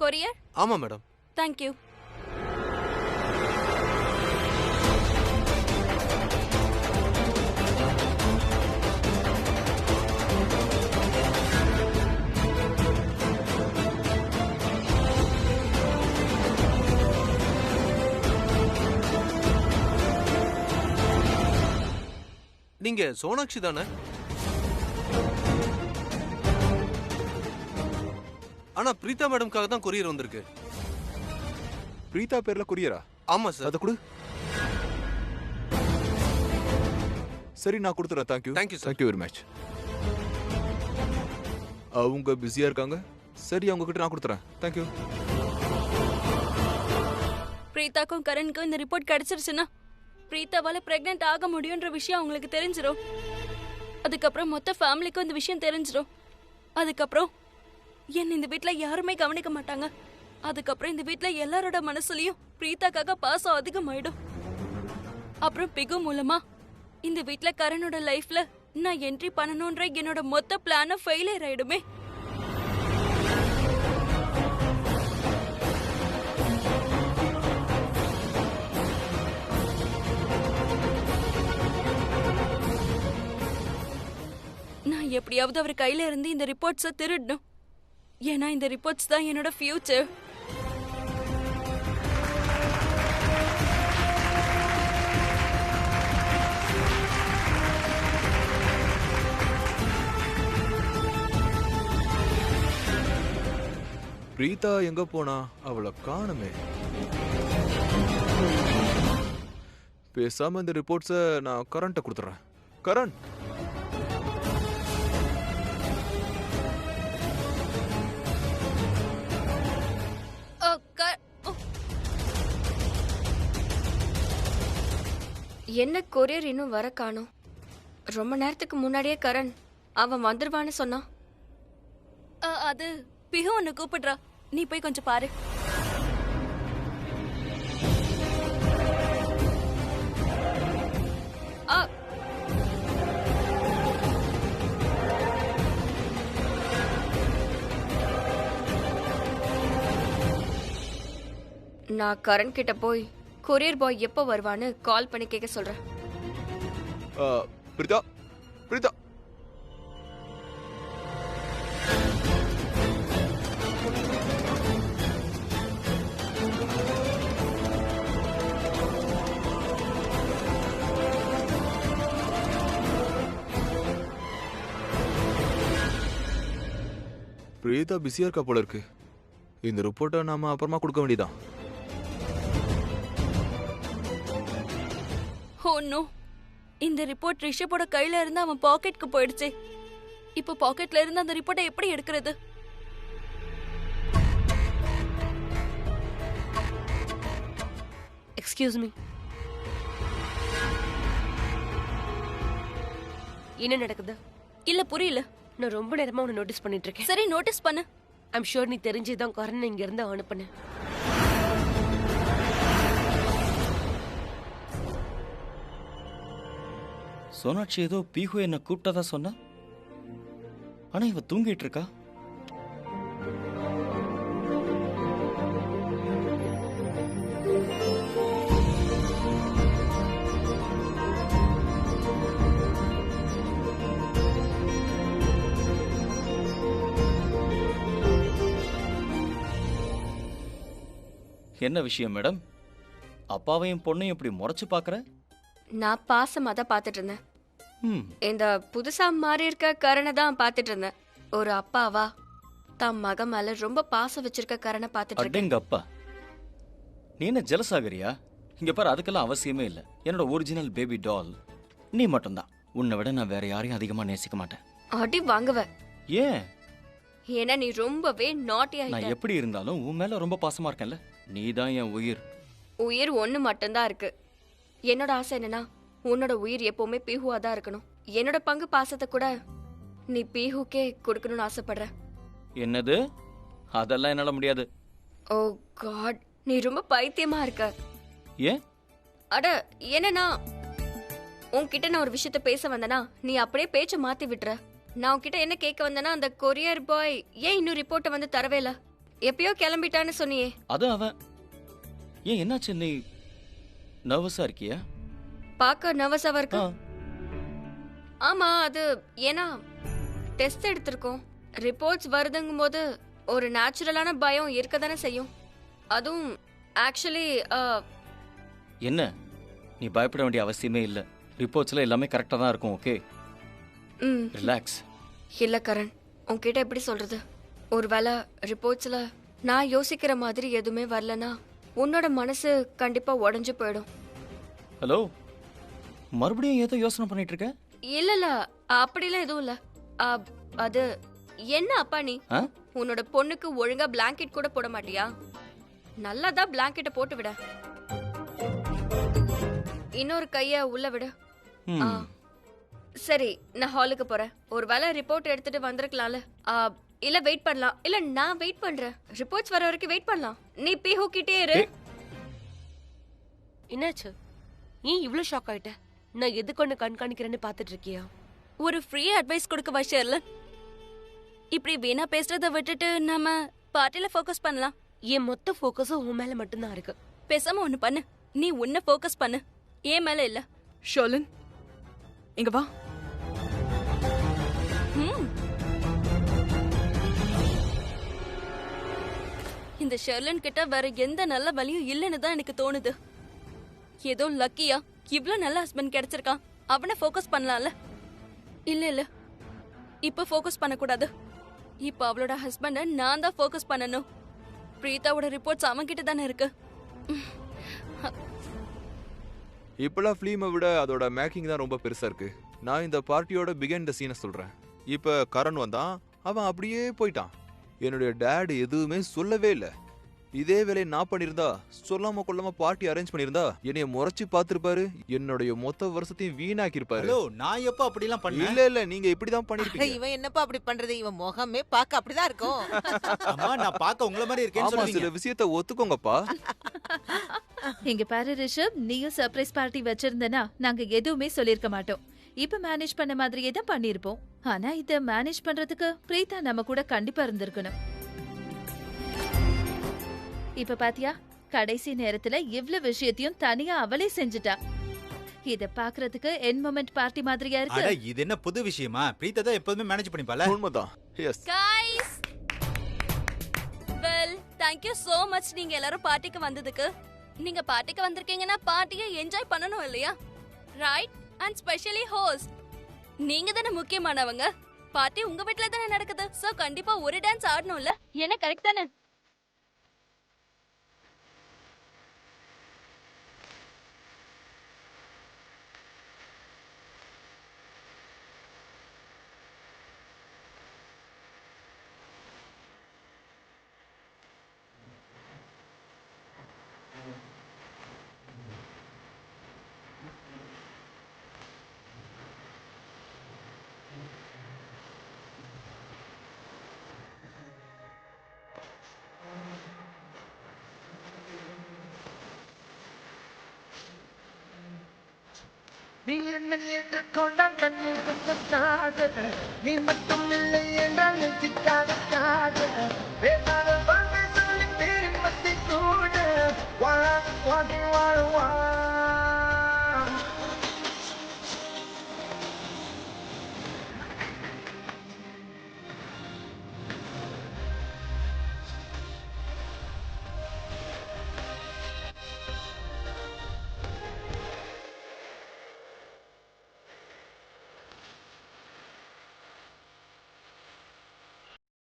Courier? ஆமா madam. Thank you. நீங்க சோனாக்ஷி தானே? ஆனா பிரீதா மேடம்காக தான் கொரியர் வந்திருக்கு. பிரீதா பேர்ல கொரியரா? ஆமா சார். அத கொடு. சரி நான் கொடுத்துறேன். Thank you. Thank you sir. Thank you very much. அவங்க பிஸியா இருக்காங்க. சரி அவங்க கிட்ட நான் கொடுத்துறேன். தேங்க்யூ. பிரீதாக்கும் கரனுக்கும் இந்த ரிப்போர்ட் கிடைச்சிருச்சுன்னா பிரீதாவால பிரெக்னென்ட் ஆக முடியும்ன்ற விஷயம் அவங்களுக்கு தெரிஞ்சிடும். அதுக்கப்புறம் மொத்த ஃபேமிலிக்கும் இந்த விஷயம் தெரிஞ்சிடும். அதுக்கப்புறம் என்ன இந்த வீட்ல யாருமே கவனிக்க மாட்டாங்க. அதுக்கப்புறம் இந்த வீட்ல எல்லாரோட மனசுலயும் பிரீதாக்காக பாசம் அதிகமாயிடும். அப்புறம் பிகு மூலமா இந்த வீட்ல கரனோட லைஃப்ல நான் என்ட்ரி பண்ணணும்ன்ற என்னோட மொத்த பிளான ஃபெயிலியர் ஆயிடுமே. நான் எப்படியாவது அவர் கையில இருந்து இந்த ரிப்போர்ட்ஸை திருடணும். ஏன்னா இந்த ரிப்போர்ட்ஸ் தான் என்னோட ஃபியூச்சர். பிரீதா எங்க போனா? அவளை காணுமே. பேசாம இந்த ரிப்போர்ட்ஸை நான் கரண்ட்ட கொடுத்துறேன். கரண், என்ன கொரியர் இன்னும் வர காணோம்? ரொம்ப நேரத்துக்கு முன்னாடியே கரண் அவன் வந்துருவான்னு சொன்னான். அது பிகு ஒன்னு கூப்பிடுறா, நீ போய் கொஞ்சம் பாரு. நான் கரண் கிட்ட போய் கொரியர் பாய் எப்போ வருவான்னு கால் பண்ணி கேட்க சொல்றேன். பிரீதா, பிரீதா. பிரீதா பிஸியா இருக்கா போல இருக்கு. இந்த ரிப்போர்ட்டை நாம அப்புறமா கொடுக்க வேண்டியதான். ஓ நோ, இந்த ரிப்போர்ட் ரிஷபோட கையில இருந்து அவன் பாக்கெட்க்கு போயிடுச்சு. இப்போ பாக்கெட்ல இருந்து அந்த ரிப்போர்ட்டை எப்படி எடுக்கிறது? எக்ஸ்கியூஸ் மீ, என்ன நடக்குது? இல்ல புரியல. நான் ரொம்ப நேரமா உன்னை நோட்டீஸ் பண்ணிட்டு இருக்கேன். சரி நோட்டீஸ் பண்ணு. ஐம் ஷூர் நீ தெரிஞ்சுதான் கரண் இங்க இருந்து அனுப்புன. சோனாட்சி ஏதோ பீஹு என்ன கூப்பிட்டதா சொன்னா, ஆனா இவ தூங்கிட்டு இருக்கா. என்ன விஷயம் மேடம்? அப்பாவையும் பொண்ணையும் இப்படி முறைச்சு பாக்குற? நான் பாசமா தான் பாத்துட்டு இருந்தேன். இந்த புதுசா மாறி இருக்க கரணை தான் பாத்துட்டு இருந்தேன். ஒரு அப்பாவா தம் மக மேல ரொம்ப பாசம் வச்சிருக்க கரணை பாத்துட்டு இருக்கேன். அடேங்க அப்பா, நீ என்ன ஜெலஸ் ஆகுறியா? இங்க பாரு, அதுக்கெல்லாம் அவசியமே இல்ல. என்னோட ஒரிஜினல் பேபி டால் நீ மட்டும்தான். உன்னை விட நான் வேற யாரையும் அதிகமா நேசிக்க மாட்டேன். அடி வாங்குவ. ஏன்? ஏன்னா நீ ரொம்பவே நாட்டி நான் ஆயிட்ட. எப்படி இருந்தாலும் உன் மேல ரொம்ப பாசமா இருக்கேன்ல. நீதான் என் உயிர். உயிர் ஒண்ணு மட்டும்தான் இருக்கு. என்னோட ஆசை என்னன்னா உன்னோட உயிர் எப்பவுமே பீஹுவா தான் இருக்கணும். என்னோட பங்கு பாசத்தை கூட நீ பீஹுக்கே கொடுக்கணும்னு ஆசைப்படுற. என்னது? அதெல்லாம் என்னால முடியாது. ஓ காட், நீ ரொம்ப பைத்தியமா இருக்க. ஏன்? அட என்னன்னா உன்கிட்ட நான் ஒரு விஷயத்த பேச வந்தனா நீ அப்படியே பேச்ச மாத்தி விட்டுற. நான் உன்கிட்ட என்ன கேட்க வந்தனா, அந்த கொரியர் பாய் ஏன் இன்னும் ரிப்போர்ட்டை வந்து தரவே இல்ல? எப்பயோ கிளம்பிட்டான்னு சொன்னியே. அது அவன். ஏன் என்னாச்சு, நீ நர்வஸா இருக்கியா? பார்க்க நர்வஸாவா இருக்கு. ஆ. ஆமா, அது ஏன்னா டெஸ்ட் எடுத்திருக்கோம். ரிப்போர்ட்ஸ் வருதுங்கும் போது ஒரு நேச்சுரலான பயம் இருக்க தானே செய்யும். அதுவும் ஆக்சுவலி என்ன, நீ பயப்பட வேண்டிய அவசியமே இல்லை. ரிப்போர்ட்ஸ்ல எல்லாமே கரெக்டா தான் இருக்கும். Okay, relax. இல்ல கரண், உன்கிட்ட எப்படி சொல்றது? ஒருவேளை ரிப்போர்ட்ஸ்ல நான் யோசிக்கிற மாதிரி எதுவுமே வரலனா உன்னோட மனசு கண்டிப்பா உடைஞ்சு போயிடும். ஹலோ, மறுபடியும் ஏதோ யோசனை பண்ணிட்டு இருக்க? இல்ல அப்படிலாம் எதுவும் இல்ல. அது என்ன அப்பா நீ ஆ? உன்னோட பொண்ணுக்கு ஒழுங்கா பிளாங்கெட் கூட போட மாட்டியா? நல்லாதான் பிளாங்கெட்டை போட்டு விட. இன்னொரு கைய உள்ள விடு. ம். ஆ. சரி, நான் ஹாலுக்கு போறேன். ஒருவேளை ரிப்போர்ட் எடுத்துட்டு வந்திருக்கலாம்ல. இல்ல வெயிட் பண்ணலாம். இல்ல நான் வெயிட் பண்றேன். ரிப்போர்ட்ஸ் வர வரைக்கும் வெயிட் பண்ணலாம். நீ பிஹு கிட்டே இரு. ஏய். என்னாச்சு? ஏன் இவ்ளோ ஷாக் ஆயிட்ட? நான் எதுக்கு ஒண்ணு கண்காணிக்கிறேன்னு பாத்துட்டு இருக்கியா? ஒரு ஃப்ரீ அட்வைஸ் கொடுக்க வஷர்ல. இப்படி வீணா பேசுறத விட்டுட்டு நம்ம பார்ட்டில ஃபோக்கஸ் பண்ணலாம். என் மொத்த ஃபோக்கஸும் உன் மேல மட்டும்தான் இருக்கு. பேசாம ஒண்ணு பண்ணு, நீ உன்னை ஃபோக்கஸ் பண்ணு, ஏன் மேல இல்ல. ஷோலன், இங்க வா. இந்த ஷெர்லன் கிட்ட வேற எந்த நல்ல வழியும் இல்லைன்னு தான் எனக்கு தோணுது. ஏதோ லக்கியா இவ்ளோ நல்ல ஹஸ்பண்ட் கிடைச்சிருக்கான். அவனை ஃபோக்கஸ் பண்ணலாம்ல. இல்ல இப்ப ஃபோக்கஸ் பண்ணக்கூடாது. இப்ப அவளோட ஹஸ்பண்ட நான் தான் ஃபோக்கஸ் பண்ணணும். பிரீதாவோட ரிப்போர்ட்ஸ் அவன் கிட்ட தானே இருக்கு. இப்பெல்லாம் ஃபிலிமை விட அதோட மேக்கிங் தான் ரொம்ப பெருசா இருக்கு. நான் இந்த பார்ட்டியோட பிகைன் த சீனை சொல்றேன். இப்ப கரண் வந்தான், அவன் அப்படியே போயிட்டான். என்னுடைய டேட் எதுவுமே சொல்லவே இல்லை. இதே வேலையை நான் பண்ணியிருந்தா, சொல்லாம கொள்ளாம பார்ட்டி அரேஞ்ச் பண்ணியிருந்தா, என்னைய முறைச்சு பார்த்திருப்பாரு. என்னுடைய மொத்த வருஷத்தையும் வீணாக்கிருப்பாரு. ஹலோ, நான் எப்ப அப்படிலாம் பண்ணேன்? இல்ல நீங்க இப்படிதான் பண்ணிருப்பீங்க. இவன் என்னப்பா அப்படி பண்றது? இவன் முகமே பார்க்க அப்படிதான் இருக்கும். அம்மா, நான் பார்க்க உங்கள மாதிரி இருக்கேன்னு ஆமா, சொல்லுவீங்க. சில விஷயத்தை ஒத்துக்கோங்கப்பா. இங்க பாரு ரிஷப், நீயும் சர்ப்ரைஸ் பார்ட்டி வச்சிருந்தனா நாங்க எதுவுமே சொல்லிருக்க மாட்டோம். இப்ப மேனேஜ் பண்ண மாதிரியே தான் பண்ணிருப்போம். ஆனா இத மேனேஜ் பண்றதுக்கு பிரீதா நம்ம கூட கண்டிப்பா இருந்திருக்கணும். இப்ப பாத்தியா, கடைசி நேரத்துல இவ்ளோ விஷயத்தையும் தனியா அவளே செஞ்சுட்டா. இத பாக்குறதுக்கு என் மொமெண்ட் பார்ட்டி மாதிரியா அட, இருக்கு. இது என்ன புது விஷயமா? பிரீதா தான் எப்பவுமே மேனேஜ் பண்ணிப்பால. உண்மைதான். Yes. Guys, well, thank you so much நீங்க எல்லாரும் பார்ட்டிக்கு வந்ததுக்கு. நீங்க பார்ட்டிக்கு வந்திருக்கீங்கன்னா பார்ட்டியை என்ஜாய் பண்ணணும் இல்லையா? ரைட்? அண்ட் ஸ்பெஷலி ஹோஸ்ட் நீங்க தானே முக்கியமானவங்க. பார்ட்டி உங்க வீட்ல தானே நடக்குது. சோ கண்டிப்பா ஒரு டான்ஸ் ஆடணும்ல. என்ன கரெக்ட் தானே? நீ என்ன என்று கொண்டான் கண்ணில் காதல், நீ மட்டும் இல்லை என்றால் நெஞ்சிக்காத காதல். வேதாத வார்த்தை சொல்லி திரும்பத்தை கூட வாழ்க்கை வாழ்வா.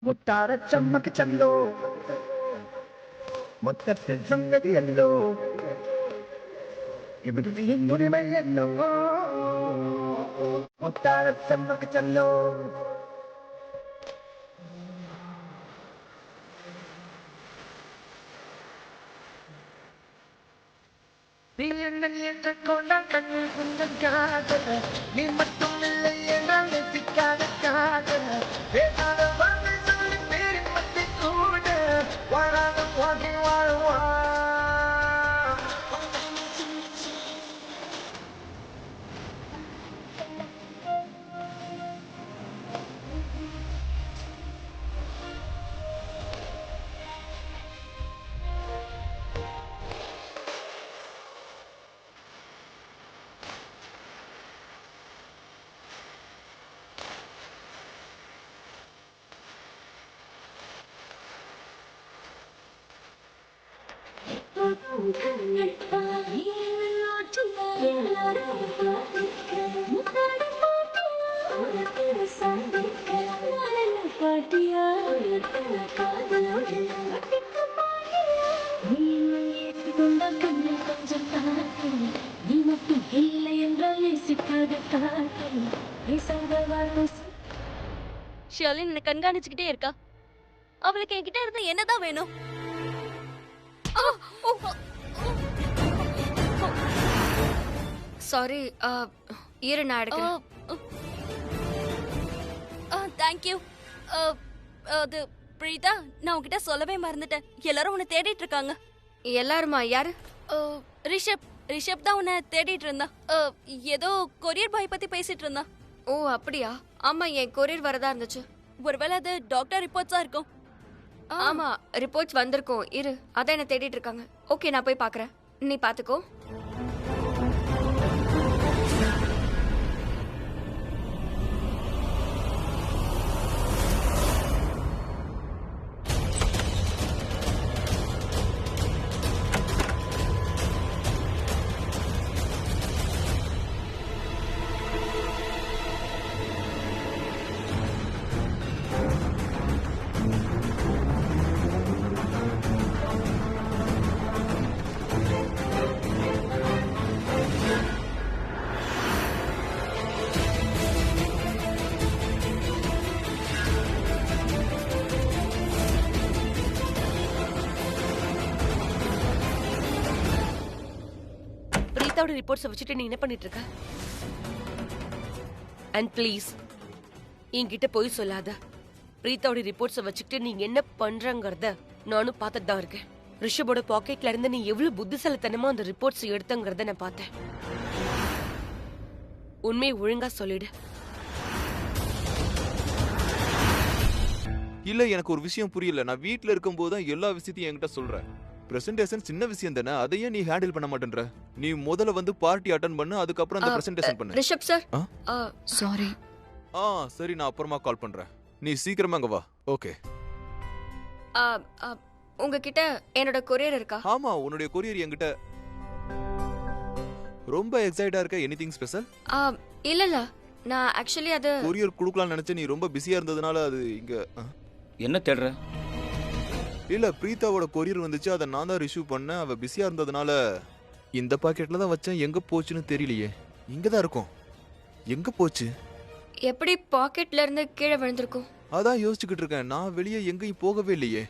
முத்தார சம்மக்கு சல்லோ, மொத்தத்தில் சங்கதி அல்லோ, இவருடைய உரிமை என்னோ. முத்தார சம்மக்கு சல்லோ. நீ என்ன என்று கொண்டான் கண்ணில் கொஞ்சம் காதல், நீ மட்டும் இல்லை என்றால் நெசிக்காத காதல். வேதாத வார்த்தை சொல்லி திரும்பத்தை கூட வாழாத வாழ்க்கை வாழ்வா. ஷர்லின் என்ன கண்காணிச்சுக்கிட்டே இருக்கா. அவளுக்கு என்கிட்ட இருந்து என்னதான் வேணும்? சாரி, இரு நான் எடுக்கிறேன். தேங்க்யூ. அது பிரீதா, நான் உன்கிட்ட சொல்லவே மறந்துட்டேன். எல்லாரும் உன்னை தேடிட்டு இருக்காங்க. எல்லாருமா? யாரு? ரிஷப் ரிஷப் தான் உன்னை தேடிட்டு இருந்தா. ஏதோ கொரியர் பாய் பத்தி பேசிட்டு இருந்தா. ஓ அப்படியா? ஆமா, என் கொரியர் வரதா இருந்துச்சு. ஒருவேளை அது டாக்டர் ரிப்போர்ட்ஸா இருக்கும். ஆமா, ரிப்போர்ட்ஸ் வந்திருக்கும். இரு, அதான் என்ன தேடிட்டு இருக்காங்க. ஓகே, நான் போய் பாக்குறேன். நீ பாத்துக்கோ. பிரீதாவோட ரிப்போர்ட்ஸை வச்சுட்டு நீ என்ன பண்ணிட்டு இருக்க? அண்ட் ப்ளீஸ் என்கிட்ட போய் சொல்லாத. பிரீதாவோட ரிப்போர்ட்ஸை வச்சுக்கிட்டு நீ என்ன பண்றங்கறத நானும் பார்த்துட்டு தான் இருக்கேன். ரிஷபோட பாக்கெட்ல இருந்து நீ எவ்வளவு புத்திசாலித்தனமா அந்த ரிப்போர்ட்ஸ் எடுத்தங்கறத நான் பார்த்தேன். உண்மையை ஒழுங்கா சொல்லிடு. இல்ல, எனக்கு ஒரு விஷயம் புரியல. நான் வீட்ல இருக்கும்போது தான் எல்லா விஷயத்தையும் என்கிட்ட சொல்றேன். பிரசன்டேஷன் சின்ன விஷயம் தானே, அதையே நீ ஹேண்டில் பண்ண மாட்டேன்ற. நீ முதல்ல வந்து பார்ட்டி அட்டெண்ட் பண்ணு, அதுக்கப்புறம் அந்த பிரசன்டேஷன் பண்ணு. Rishabh sir, sorry. சரி, நான் அப்புறமா கால் பண்றேன். நீ சீக்கிரமா அங்க வா. ஓகே. உங்ககிட்ட என்னோட கொரியர் இருக்கா? ஆமா, உன்னுடைய கொரியர் என்கிட்ட. ரொம்ப எக்ஸைட்டா இருக்க. Anything special? இல்ல இல்ல, நான் ஆக்சுவலி அது கொரியர் குடுக்கலாம்னு நினைச்சேன். நீ ரொம்ப பிஸியா இருந்ததுனால அது இங்க. என்ன தேடுற? இல்ல, பிரீதாவோட கொரியர் வந்துச்சு, அதை நான் தான் ரிசீவ் பண்ணேன். அவ பிஸியா இருந்ததுனால இந்த பாக்கெட்ல தான் வச்சேன். எங்க போச்சுன்னு தெரியலையே. இங்க தான் இருக்கும். எங்க போச்சு? எப்படி பாக்கெட்ல இருந்து கீழே விழுந்திருக்கும்? அதான் யோசிச்சுக்கிட்டு இருக்கேன். நான் வெளியே எங்கேயும் போகவே இல்லையே.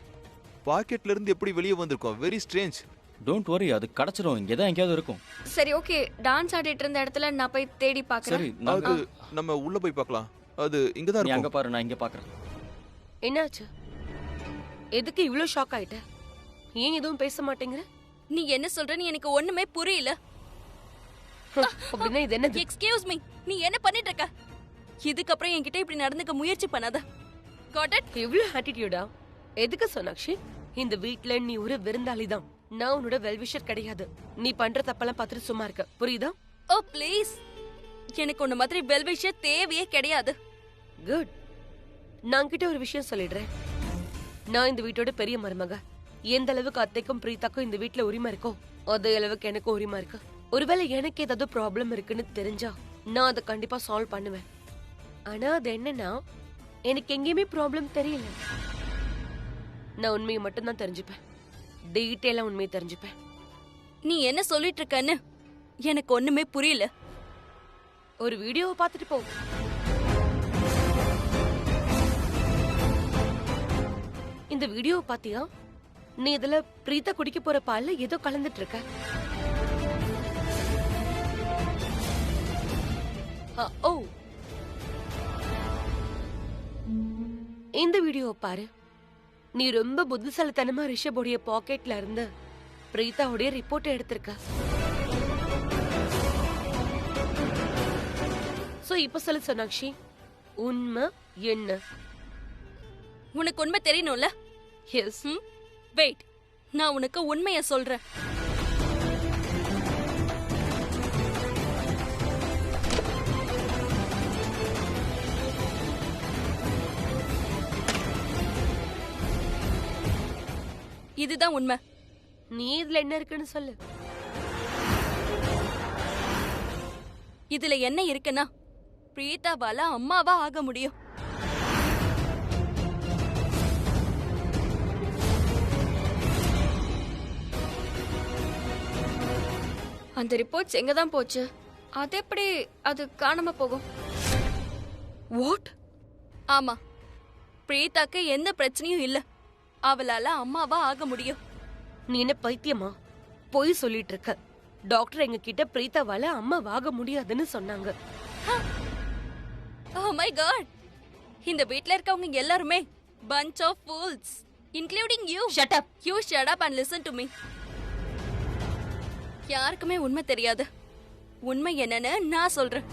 பாக்கெட்ல இருந்து எப்படி வெளியே வந்திருக்கும்? Very strange. டோன்ட் வரி, அது கடச்சிரும். இங்க தான் எங்கேயாவது இருக்கும். சரி, ஓகே. டான்ஸ் ஆடிட்டு இருந்த இடத்துல நான் போய் தேடி பார்க்கறேன். சரி, அது நம்ம உள்ள போய் பார்க்கலாம். அது இங்க தான் நீ இருக்கும். அங்க பாரு, நான் இங்க பார்க்கறேன். என்னாச்சு? எதுக்கு இவ்ளோ ஷாக் ஆயிட்ட? ஏன் எதுவும் பேச மாட்டேங்கிற? நீ என்ன சொல்றன்னு எனக்கு ஒண்ணுமே புரியல. அப்படின்னா இது என்ன? எக்ஸ்கியூஸ் மீ, நீ என்ன பண்ணிட்டு இருக்க? இதுக்கப்புறம் என்கிட்ட இப்படி நடந்துக்க முயற்சி பண்ணாத. Got it? இவ்ளோ ஆட்டிடியூடா? எதுக்கு சோனாக்ஷி? இந்த வீட்ல நீ ஒரு விருந்தாளி தான். நான் உன்னோட வெல்விஷர் கிடையாது. நீ பண்ற தப்பெல்லாம் பார்த்துட்டு சும்மா இருக்க, புரியுதா? ஓ ப்ளீஸ், எனக்கு உன்ன மாதிரி வெல்விஷர் தேவையே கிடையாது. குட். நான் கிட்ட ஒரு விஷயம் சொல்லிடுறேன். நான் இந்த வீட்டோட பெரிய மருமக. எந்த அளவுக்கு அத்தைக்கும் பிரீதாக்கும் இந்த வீட்ல உரிமை இருக்கோ அதே அளவுக்கு எனக்கும் உரிமை இருக்கு. ஒருவேளை எனக்கு ஏதாவது ப்ராப்ளம் இருக்குன்னு தெரிஞ்சா நான் அதை கண்டிப்பா சால்வ் பண்ணுவேன். ஆனா அது என்னன்னா, எனக்கு எங்கேயுமே ப்ராப்ளம் தெரியல. நான் உண்மையை மட்டும் தான் தெரிஞ்சுப்பேன். டீட்டெயிலா உண்மையை தெரிஞ்சுப்பேன். நீ என்ன சொல்லிட்டு இருக்கன்னு எனக்கு ஒண்ணுமே புரியல. ஒரு வீடியோவை பார்த்துட்டு போ. இந்த வீடியோவை பாத்தியா? நீ இதுல பிரீதா குடிக்க போற பால்ல ஏதோ கலந்துட்டு இருக்க. ஓ, இந்த வீடியோவை பாரு. நீ ரொம்ப புத்திசாலித்தனமா ரிஷபோடைய பாக்கெட்ல இருந்து பிரீதாவுடைய ரிப்போர்ட் எடுத்திருக்க. சோ இப்ப சொல்லு சோனாக்ஷி, உண்மை என்ன? உனக்கு உண்மை தெரியணும்ல? எஸ். வெயிட், நான் உனக்கு உண்மையை சொல்றேன். இதுதான் உண்மை. நீ இதுல என்ன இருக்குன்னு சொல்லு. இதுல என்ன இருக்குன்னா பிரீதாவால அம்மாவா ஆக முடியும். அந்த ரிப்போர்ட்ஸ் எங்க தான் போச்சு? அது எப்படி அது காணாம போகும்? வாட்? ஆமா, பிரீதாக்கு எந்த பிரச்சனையும் இல்ல. அவளால அம்மாவா ஆக முடியும். நீ என்ன பைத்தியமா? பொய் சொல்லிட்டு இருக்க. டாக்டர் எங்க கிட்ட பிரீதாவால அம்மாவாக முடியாதுன்னு சொன்னாங்க. Oh my god, இந்த வீட்ல இருக்கவங்க எல்லாருமே bunch of fools, including you. Shut up. You shut up and listen to me. யாருக்குமே உண்மை தெரியாது. உண்மை என்னன்னு நான் சொல்றேன்.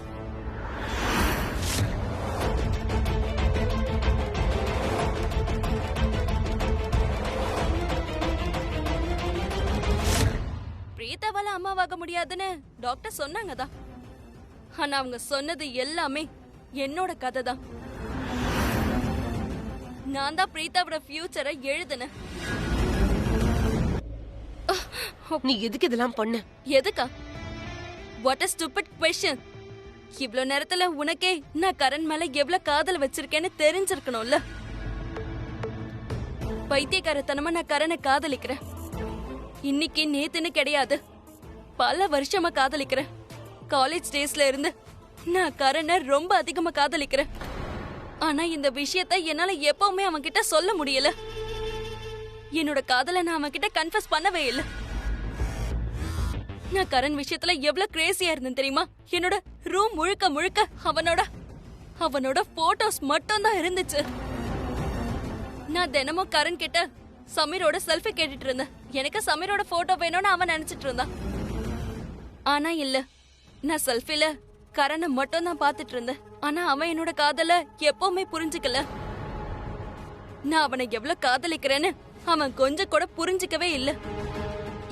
பிரீதாவால அம்மாவாக முடியாதுன்னு டாக்டர் சொன்னாங்கதான். ஆனா அவங்க சொன்னது எல்லாமே என்னோட கதை தான். நான் தான் பிரீதாவோட ஃபியூச்சரை எழுதுனேன். நீ எதுக்கு இதெல்லாம் பண்ண? எதுக்கா? What a stupid question. இவ்ளோ நேரத்துல உனக்கே நான் கரண் மேல எவ்வளவு காதல் வச்சிருக்கேன்னு தெரிஞ்சிருக்கணும்ல. பைத்தியக்காரத்தனமா நான் கரனை காதலிக்கிறேன். இன்னைக்கு நேத்துன்னு கிடையாது, பல வருஷமா காதலிக்கிறேன். காலேஜ் டேஸ்ல இருந்து நான் கரனை ரொம்ப அதிகமா காதலிக்கிறேன். ஆனா இந்த விஷயத்தை என்னால எப்பவுமே அவன் கிட்ட சொல்ல முடியல. என்னோட காதலை நான் அவன் கிட்ட கன்ஃபஸ் பண்ணவே இல்லை. நான் கரண் விஷயத்துல எவ்வளவு கிரேசியா இருந்தேன் தெரியுமா? என்னோட ரூம் முழுக்க முழுக்க அவனோட போட்டோஸ் மட்டும் தான் இருந்துச்சு. நான் தினமும் கரண் கிட்ட சமீரோட செல்ஃபி கேட்டுட்டு இருந்தேன். எனக்கு சமீரோட போட்டோ வேணும்னு அவன் நினைச்சிட்டு இருந்தான். ஆனா இல்ல, நான் செல்ஃபில கரணை மட்டும் தான் பாத்துட்டு இருந்தேன். ஆனா அவன் என்னோட காதல எப்பவுமே புரிஞ்சுக்கல. நான் அவனை எவ்வளவு காதலிக்கிறேன்னு அவன் கொஞ்சம் கூட புரிஞ்சுக்கவே இல்ல.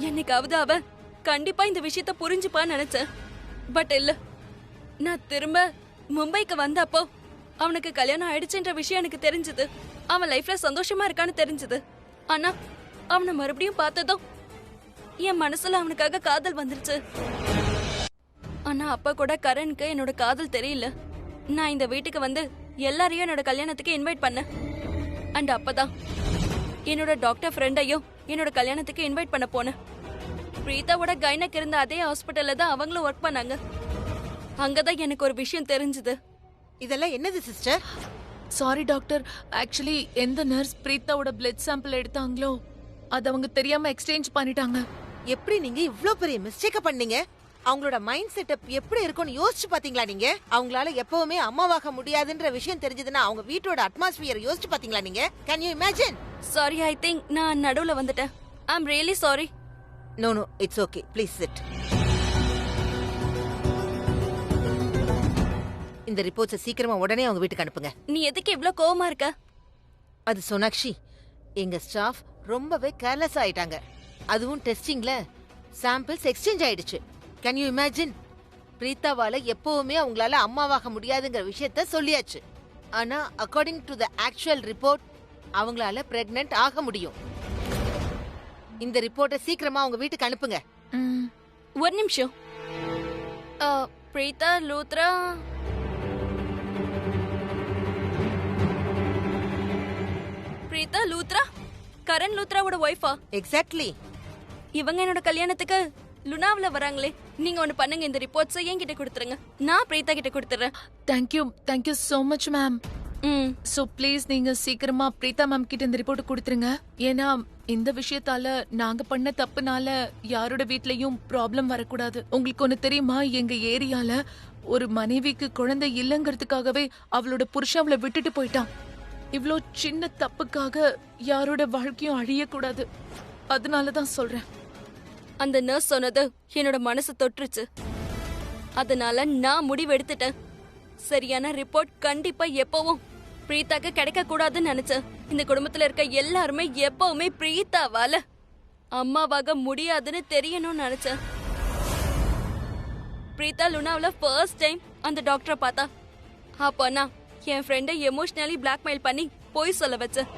என்னைக்காவது அவன் கண்டிப்பா இந்த விஷயத்த புரிஞ்சுப்பான்னு நினைச்சேன். பட் இல்ல, நான் திரும்ப மும்பைக்கு வந்தப்போ அவனுக்கு கல்யாணம் ஆயிடுச்சுன்ற விஷயம் எனக்கு தெரிஞ்சது. அவன் லைஃப்ல சந்தோஷமா இருக்கான்னு தெரிஞ்சது. ஆனா அவனை மறுபடியும் பார்த்ததும் என் மனசுல அவனுக்காக காதல் வந்துருச்சு. ஆனா அப்ப கூட கரனுக்கு என்னோட காதல் தெரியல. நான் இந்த வீட்டுக்கு வந்து எல்லாரையும் என்னோட கல்யாணத்துக்கு இன்வைட் பண்ணேன். அண்ட் அப்பதான் என்னோட டாக்டர் ஃப்ரெண்டையும் என்னோட கல்யாணத்துக்கு இன்வைட் பண்ண போனேன். பிரீதாவோட கைனக் இருந்த அதே ஹாஸ்பிட்டல்ல தான் அவங்களும் ஒர்க் பண்ணாங்க. அங்கதான் எனக்கு ஒரு விஷயம் தெரிஞ்சது. இதெல்லாம் என்னது சிஸ்டர்? சாரி டாக்டர், ஆக்சுவலி எந்த நர்ஸ் பிரீத்தாவோட பிளட் சாம்பிள் எடுத்தாங்களோ அது அவங்க தெரியாம எக்ஸ்சேஞ்ச் பண்ணிட்டாங்க. எப்படி நீங்க இவ்ளோ பெரிய மிஸ்டேக்க பண்ணீங்க? அவங்களோட மைண்ட் செட்டப் எப்படி இருக்கும்னு யோசிச்சு பாத்தீங்களா நீங்க? அவங்களால எப்பவுமே அம்மாவாக முடியாதுன்ற விஷயம் தெரிஞ்சதுன்னா அவங்க வீட்டோட அட்மாஸ்பியர் யோசிச்சு பாத்தீங்களா நீங்க? Can you imagine? Sorry, I think நான் நடுவுல வந்துட்டேன். I am really sorry. No, it's okay. Please sit. இந்த ரிப்போர்ட்ஸை சீக்கிரமா உடனே அவங்க வீட்டுக்கு அனுப்புங்க. நீ எதுக்கு இவ்ளோ கோவமா இருக்க? அது சோனாக்ஷி, எங்க ஸ்டாஃப் ரொம்பவே கேர்லெஸ் ஆயிட்டாங்க. அதுவும் டெஸ்டிங்ல சாம்பிள்ஸ் எக்ஸ்சேஞ்ச் ஆயிடுச்சு. Can you imagine? பிரீத்தாவால எப்பவுமே அவங்களால அம்மாவாக முடியாதுங்கிற விஷயத்த சொல்லியாச்சு. ஆனா according to the actual report அவங்களால பிரெக்னன்ட் ஆக முடியும். இந்த ரிப்போர்ட்டை சீக்கிரமா அவங்க வீட்டுக்கு அனுப்புங்க. ஒரு நிமிஷம். பிரீதா லூத்ரா கரண் லூத்ராவோட ஒய்ஃபா? எக்ஸாக்ட்லி. இவங்க என்னோட கல்யாணத்துக்கு லுனாவில வராங்களே. நீங்க ஒன்னு பண்ணுங்க, இந்த ரிப்போர்ட்ஸை என்கிட்ட கொடுத்துருங்க. நான் பிரீதா கிட்ட கொடுத்துறேன். Thank you so much ma'am. So please நீங்க சீக்கிரமா பிரீதா மேம் கிட்ட இந்த ரிப்போர்ட் கொடுத்துருங்க. ஏன்னா இந்த விஷயத்தால நாங்க பண்ண தப்புனால யாரோட வீட்லயும் ப்ராப்ளம் வரக்கூடாது. உங்களுக்கு ஒண்ணு தெரியுமா, எங்க ஏரியால ஒரு மனைவிக்கு குழந்தை இல்லங்கிறதுக்காகவே அவளோட புருஷன் அவளை விட்டுட்டு போயிட்டான். இவ்ளோ சின்ன தப்புக்காக யாரோட வாழ்க்கையும் அழியக்கூடாது. அதனாலதான் சொல்றேன். அந்த நர்ஸ் சொன்னது என்னோட மனசு தொற்றுச்சு. அதனால நான் முடிவு எடுத்துட்டேன். சரியான ரிப்போர்ட் கண்டிப்பா எப்பவும் பிரீதாக்கு கிடைக்க கூடாதுன்னு நினைச்சேன். இந்த குடும்பத்துல இருக்க எல்லாருமே எப்பவுமே பிரீதாவால அம்மாவாக முடியாதுன்னு தெரியணும்னு நினைச்சேன். பிரீதா லுனாவில ஃபர்ஸ்ட் டைம் அந்த டாக்டரை பார்த்தா. அப்போ நான் என் ஃப்ரெண்டை எமோஷனலி பிளாக்மெயில் பண்ணி போய் சொல்ல வச்சேன்.